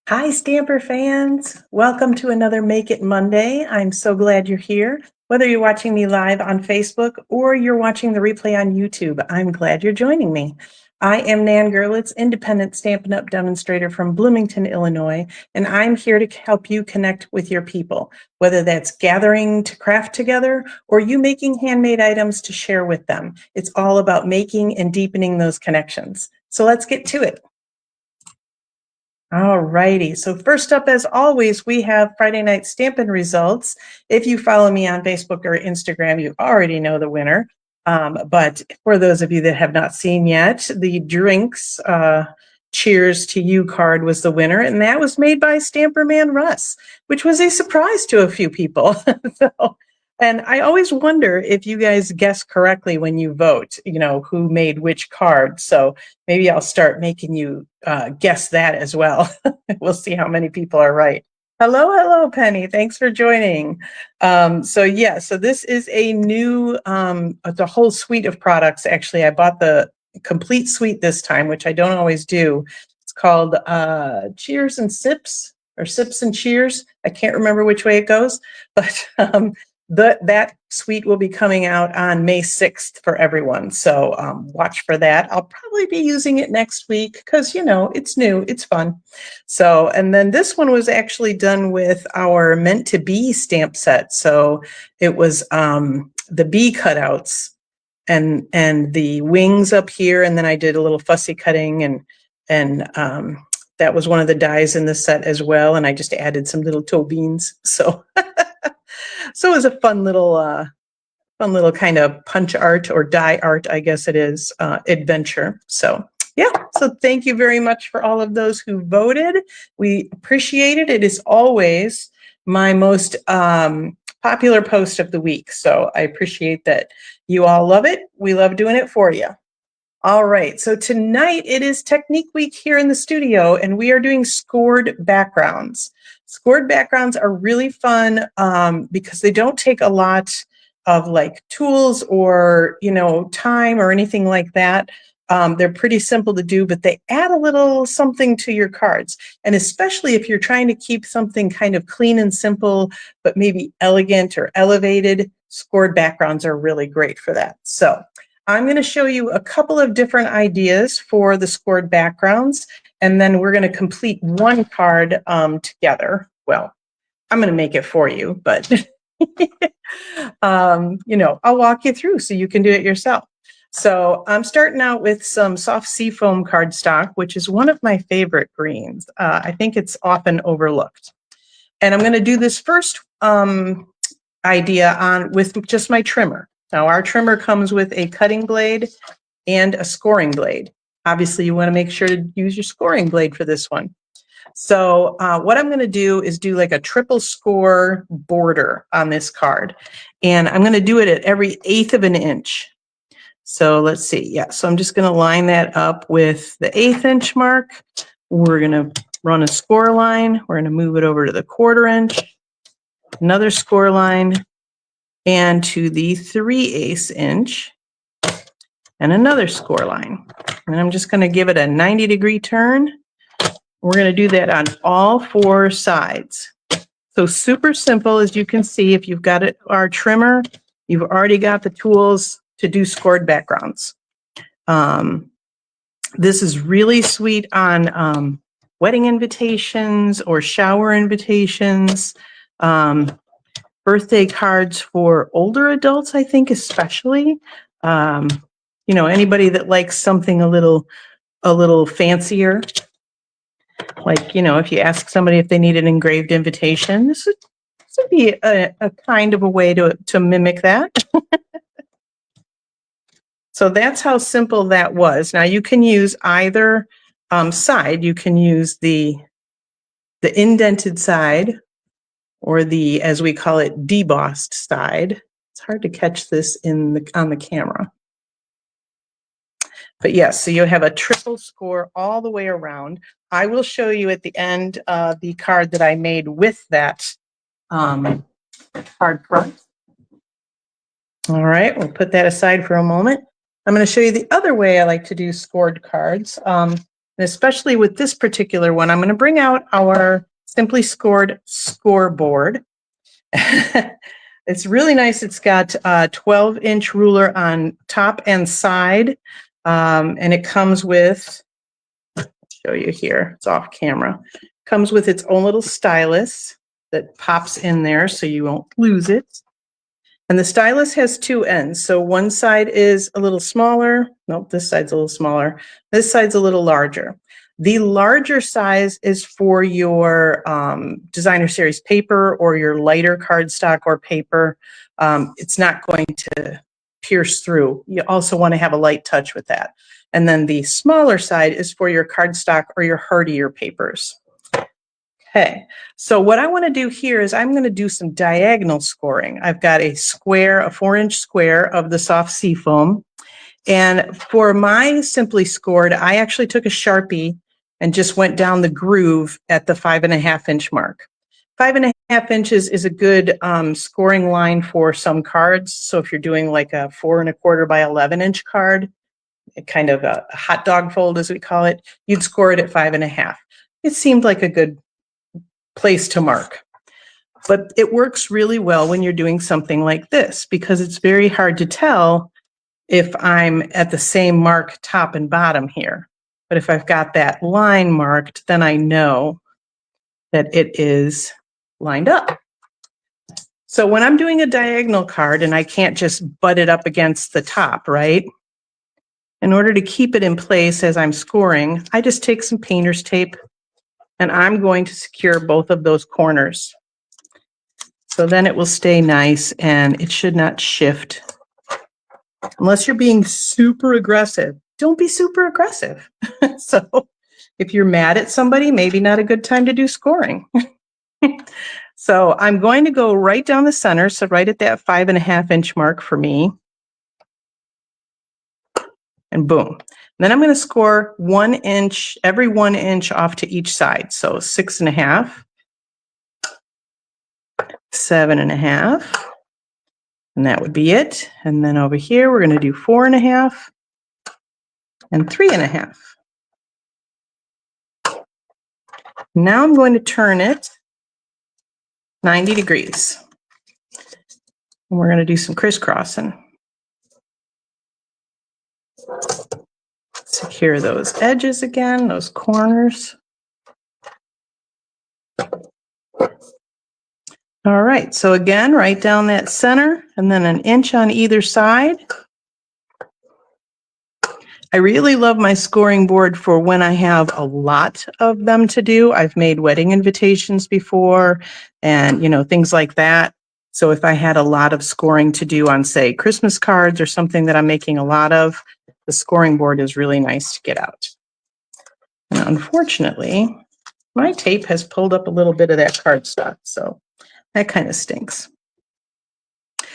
Hi, Stamper fans. Welcome to another Make It Monday. I'm so glad you're here. Whether you're watching me live on Facebook or you're watching the replay on YouTube, I'm glad you're joining me. I am Nan Gerlitz, independent Stampin' Up! Demonstrator from Bloomington, Illinois, and I'm here to help you connect with your people, whether that's gathering to craft together or you making handmade items to share with them. It's all about making and deepening those connections. So let's get to it. All righty. So first up, as always, we have Friday night Stampin' results. If you follow me on Facebook or Instagram, you already know the winner. But for those of you that have not seen yet, the drinks Cheers to You card was the winner, and that was made by Stamper Man Russ, which was a surprise to a few people. And I always wonder if you guys guess correctly when you vote, who made which card. So maybe I'll start making you guess that as well. We'll see how many people are right. Hello, Penny. Thanks for joining. So this is a new, the whole suite of products. Actually, I bought the complete suite this time, which I don't always do. It's called Cheers and Sips, or Sips and Cheers. I can't remember which way it goes, but that suite will be coming out on May 6th for everyone. So watch for that. I'll probably be using it next week because, it's new, it's fun. So, and then this one was actually done with our Meant to Be stamp set. So it was the bee cutouts and the wings up here. And then I did a little fussy cutting and that was one of the dies in the set as well. And I just added some little toe beans. So so it was a fun little kind of punch art or die art, I guess it is, adventure. So so thank you very much for all of those who voted. We appreciate it. It is always my most popular post of the week. So I appreciate that you all love it. We love doing it for you. All right, so tonight it is Technique Week here in the studio, and we are doing scored backgrounds. Scored backgrounds are really fun because they don't take a lot of like tools or, time or anything like that. They're pretty simple to do, but they add a little something to your cards. And especially if you're trying to keep something kind of clean and simple, but maybe elegant or elevated, scored backgrounds are really great for that. So I'm going to show you a couple of different ideas for the scored backgrounds, and then we're going to complete one card together. Well, I'm going to make it for you, but I'll walk you through so you can do it yourself. So I'm starting out with some soft seafoam cardstock, which is one of my favorite greens. I think it's often overlooked. And I'm going to do this first idea with just my trimmer. Now our trimmer comes with a cutting blade and a scoring blade. Obviously you want to make sure to use your scoring blade for this one. So what I'm going to do is do like a triple score border on this card. And I'm going to do it at every 1/8 of an inch. So let's see. Yeah, so I'm just going to line that up with the 1/8 inch mark. We're going to run a score line. We're going to move it over to the 1/4 inch, another score line, and to the 3/8 inch, and another score line. And I'm just going to give it a 90-degree turn. We're going to do that on all 4 sides. So super simple, as you can see. If you've got our trimmer, you've already got the tools to do scored backgrounds. This is really sweet on wedding invitations or shower invitations, birthday cards for older adults, I think, especially. Anybody that likes something a little fancier. Like, if you ask somebody if they need an engraved invitation, this would be a kind of a way to mimic that. So that's how simple that was. Now you can use either side. You can use the indented side or the, as we call it, debossed side. It's hard to catch this on the camera. But yes, so you have a triple score all the way around. I will show you at the end the card that I made with that card front. All right, we'll put that aside for a moment. I'm going to show you the other way I like to do scored cards. And especially with this particular one, I'm going to bring out our Simply Scored scoreboard. It's really nice. It's got a 12-inch ruler on top and side, and it comes with, I'll show you here, it's off camera, comes with its own little stylus that pops in there so you won't lose it. And the stylus has two ends. So one side is a little smaller. Nope, this side's a little smaller. This side's a little larger. The larger size is for your designer series paper or your lighter cardstock or paper. It's not going to pierce through. You also want to have a light touch with that. And then the smaller side is for your cardstock or your hardier papers. Okay, so what I want to do here is I'm going to do some diagonal scoring. I've got a square, a 4-inch square of the soft seafoam. And for my Simply Scored, I actually took a Sharpie and just went down the groove at the 5.5-inch mark. 5.5 inches is a good scoring line for some cards. So if you're doing like a 4.25 by 11-inch card, kind of a hot dog fold as we call it, you'd score it at 5.5. It seemed like a good place to mark. But it works really well when you're doing something like this because it's very hard to tell if I'm at the same mark top and bottom here. But if I've got that line marked, then I know that it is lined up. So when I'm doing a diagonal card and I can't just butt it up against the top, right? In order to keep it in place as I'm scoring, I just take some painter's tape and I'm going to secure both of those corners. So then it will stay nice and it should not shift. Unless you're being super aggressive, don't be super aggressive. So if you're mad at somebody, maybe not a good time to do scoring. So I'm going to go right down the center, so right at that 5.5-inch mark for me. And boom. Then I'm going to score 1 inch, every 1 inch off to each side. So 6.5, 7.5. And that would be it. And then over here, we're going to do 4.5 and 3.5. Now I'm going to turn it 90 degrees. And we're going to do some crisscrossing. Secure those edges again, those corners. All right, so again, right down that center and then 1 inch on either side. I really love my scoring board for when I have a lot of them to do. I've made wedding invitations before and, you know, things like that. So if I had a lot of scoring to do on, say, Christmas cards or something that I'm making a lot of, the scoring board is really nice to get out. Now, unfortunately, my tape has pulled up a little bit of that cardstock, so that kind of stinks.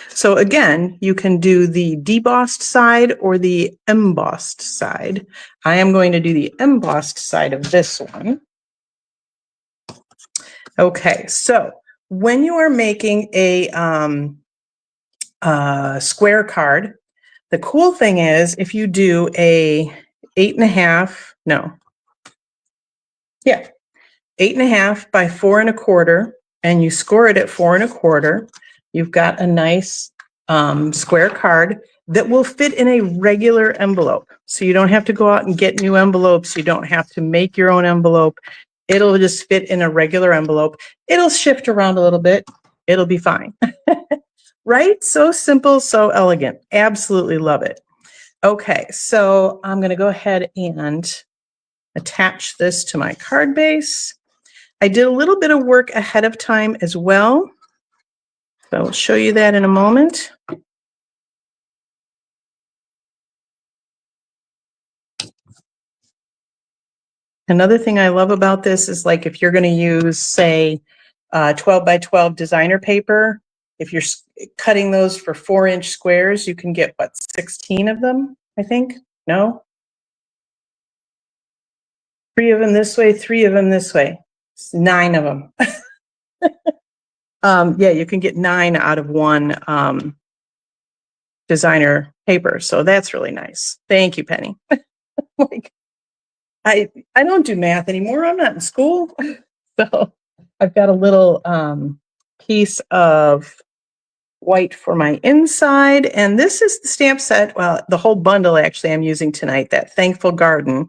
So again, you can do the debossed side or the embossed side. I am going to do the embossed side of this one. Okay, so when you are making a square card, the cool thing is if you do a 8.5 by 4.25, and you score it at 4.25, you've got a nice square card that will fit in a regular envelope. So you don't have to go out and get new envelopes. You don't have to make your own envelope. It'll just fit in a regular envelope. It'll shift around a little bit. It'll be fine. Right? So simple, so elegant. Absolutely love it. Okay, so I'm going to go ahead and attach this to my card base. I did a little bit of work ahead of time as well. So I'll show you that in a moment. Another thing I love about this is, like, if you're going to use, say, 12 by 12 designer paper, if you're cutting those for 4-inch squares, you can get, what, 16 of them, I think? No? 3 of them this way, 3 of them this way. It's 9 of them. Yeah, you can get 9 out of one designer paper. So that's really nice. Thank you, Penny. Like, I don't do math anymore. I'm not in school. So I've got a little piece of white for my inside. And this is the stamp set. Well, the whole bundle actually I'm using tonight, that Thankful Garden.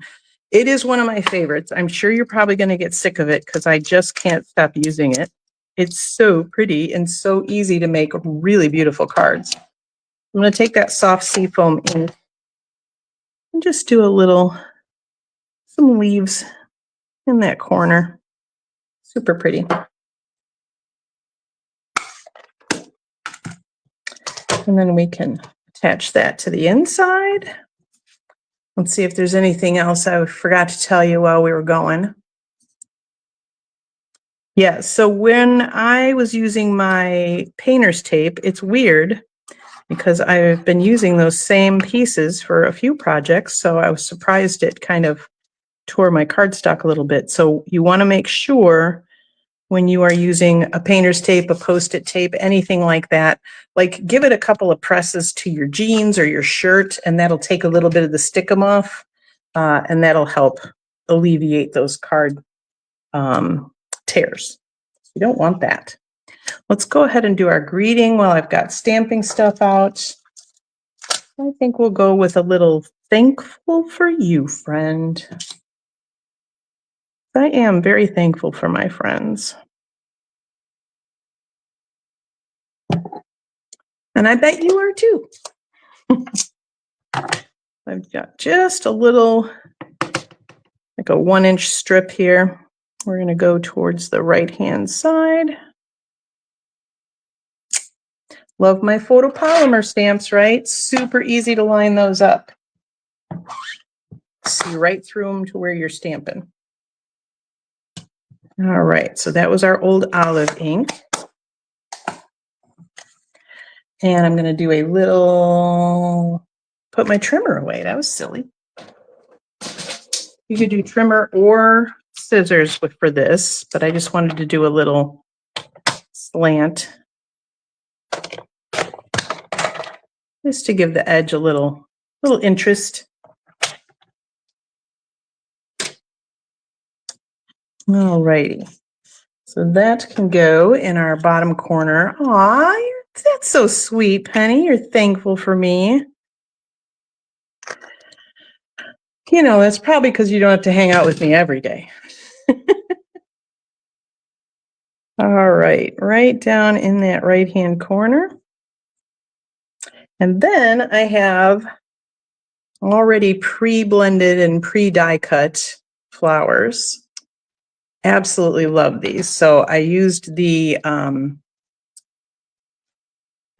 It is one of my favorites. I'm sure you're probably going to get sick of it because I just can't stop using it. It's so pretty and so easy to make really beautiful cards. I'm going to take that soft seafoam ink and just do some leaves in that corner. Super pretty. And then we can attach that to the inside. Let's see if there's anything else I forgot to tell you while we were going. Yeah, so when I was using my painter's tape, it's weird because I've been using those same pieces for a few projects, so I was surprised it kind of tore my cardstock a little bit. So you want to make sure when you are using a painter's tape, a Post-it tape, anything like that, like give it a couple of presses to your jeans or your shirt, and that'll take a little bit of the stickum off, and that'll help alleviate those card tears. You don't want that. Let's go ahead and do our greeting while I've got stamping stuff out. I think we'll go with a little thankful for you, friend. I am very thankful for my friends. And I bet you are too. I've got just a little, like a 1-inch strip here. We're going to go towards the right-hand side. Love my photopolymer stamps, right? Super easy to line those up. See right through them to where you're stamping. All right, so that was our old olive ink. And I'm going to do a little, put my trimmer away. That was silly. You could do trimmer or scissors for this, but I just wanted to do a little slant just to give the edge a little interest. All righty. So that can go in our bottom corner. Aw, that's so sweet, Penny. You're thankful for me. You know, that's probably because you don't have to hang out with me every day. All right, right down in that right-hand corner. And then I have already pre-blended and pre-die cut flowers. Absolutely love these. So I used the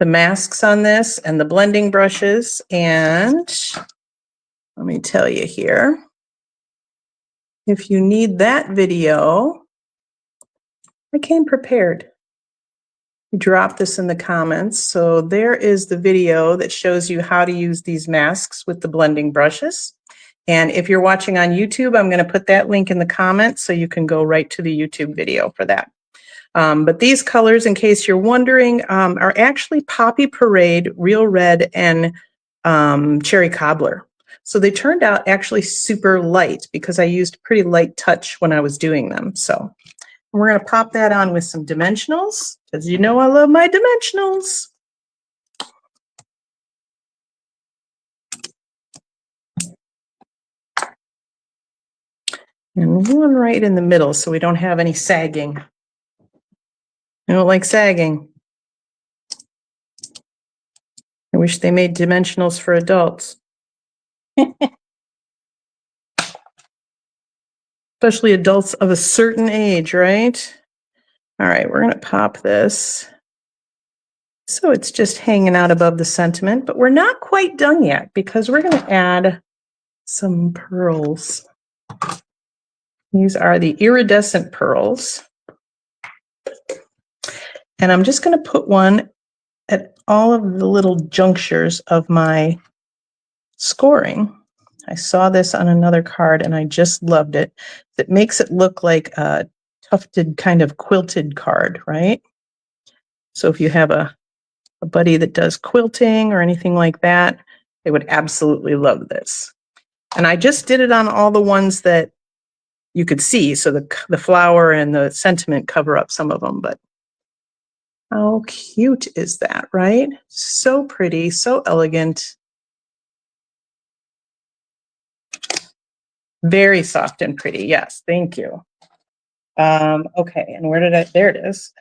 masks on this and the blending brushes. And let me tell you here, if you need that video, I came prepared. Drop this in the comments. So there is the video that shows you how to use these masks with the blending brushes. And if you're watching on YouTube, I'm going to put that link in the comments so you can go right to the YouTube video for that. But these colors, in case you're wondering, are actually Poppy Parade, Real Red, and Cherry Cobbler. So they turned out actually super light because I used pretty light touch when I was doing them. So we're going to pop that on with some dimensionals, because you know I love my dimensionals. And one right in the middle so we don't have any sagging. I don't like sagging. I wish they made dimensionals for adults. Especially adults of a certain age, right? All right, we're going to pop this. So it's just hanging out above the sentiment, but we're not quite done yet because we're going to add some pearls. These are the iridescent pearls. And I'm just going to put one at all of the little junctures of my scoring. I saw this on another card and I just loved it. It makes it look like a tufted kind of quilted card, right? So if you have a buddy that does quilting or anything like that, they would absolutely love this. And I just did it on all the ones that you could see. So the flower and the sentiment cover up some of them, but how cute is that, right? So pretty, so elegant. Very soft and pretty. Yes, thank you. Okay, and there it is.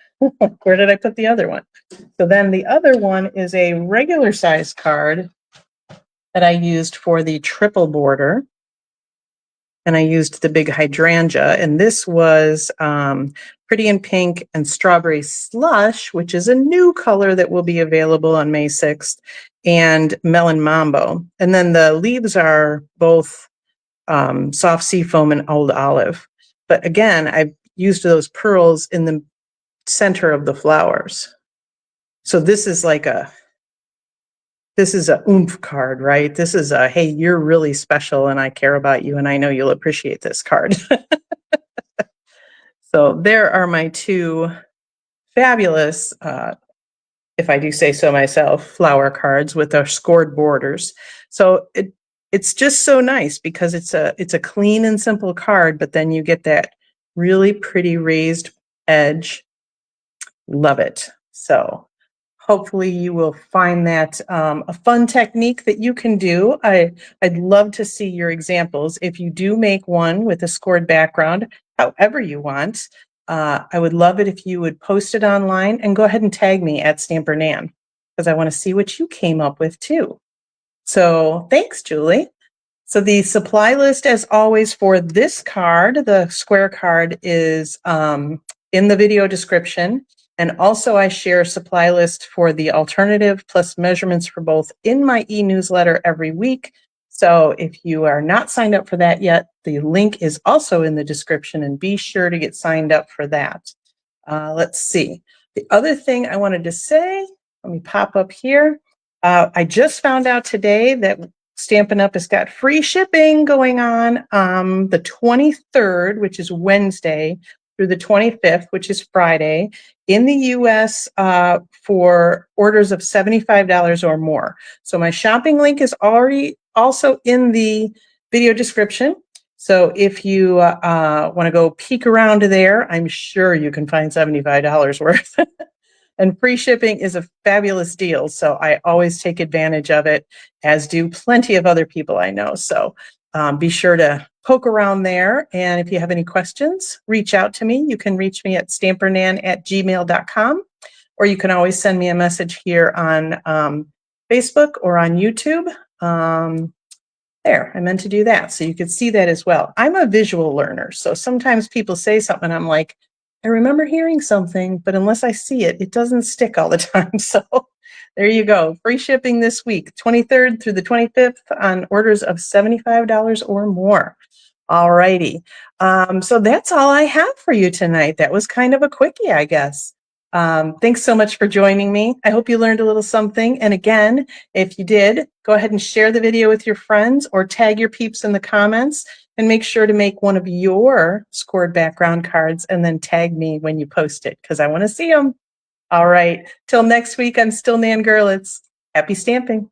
Where did I put the other one? So then the other one is a regular size card that I used for the triple border. And I used the big hydrangea, and this was Pretty in Pink and Strawberry Slush, which is a new color that will be available on May 6th, and Melon Mambo. And then the leaves are both soft seafoam and old olive. But again, I used those pearls in the center of the flowers. So this is a oomph card, right? This is a, hey, you're really special and I care about you and I know you'll appreciate this card. So there are my two fabulous, if I do say so myself, flower cards with our scored borders. So it's just so nice because it's a clean and simple card, but then you get that really pretty raised edge. Love it. So hopefully you will find that a fun technique that you can do. I'd love to see your examples. If you do make one with a scored background, however you want, I would love it if you would post it online and go ahead and tag me at Stamper Nan, because I want to see what you came up with too. So thanks, Julie. So the supply list, as always, for this card, the square card, is in the video description. And also I share a supply list for the alternative plus measurements for both in my e-newsletter every week. So if you are not signed up for that yet, the link is also in the description, and be sure to get signed up for that. Let's see. The other thing I wanted to say, let me pop up here. I just found out today that Stampin' Up! Has got free shipping going on the 23rd, which is Wednesday, through the 25th, which is Friday, in the US for orders of $75 or more. So my shopping link is already also in the video description. So if you want to go peek around there, I'm sure you can find $75 worth. And free shipping is a fabulous deal. So I always take advantage of it, as do plenty of other people I know. So be sure to poke around there. And if you have any questions, reach out to me. You can reach me at stampernan@gmail.com, or you can always send me a message here on Facebook or on YouTube. There, I meant to do that. So you could see that as well. I'm a visual learner. So sometimes people say something, I'm like, I remember hearing something, but unless I see it, it doesn't stick all the time. So there you go. Free shipping this week, 23rd through the 25th, on orders of $75 or more. All righty. So that's all I have for you tonight. That was kind of a quickie, I guess. Thanks so much for joining me. I hope you learned a little something. And again, if you did, go ahead and share the video with your friends or tag your peeps in the comments, and make sure to make one of your scored background cards and then tag me when you post it, because I want to see them. All right. Till next week, I'm still Nan Gurlitz. Happy stamping.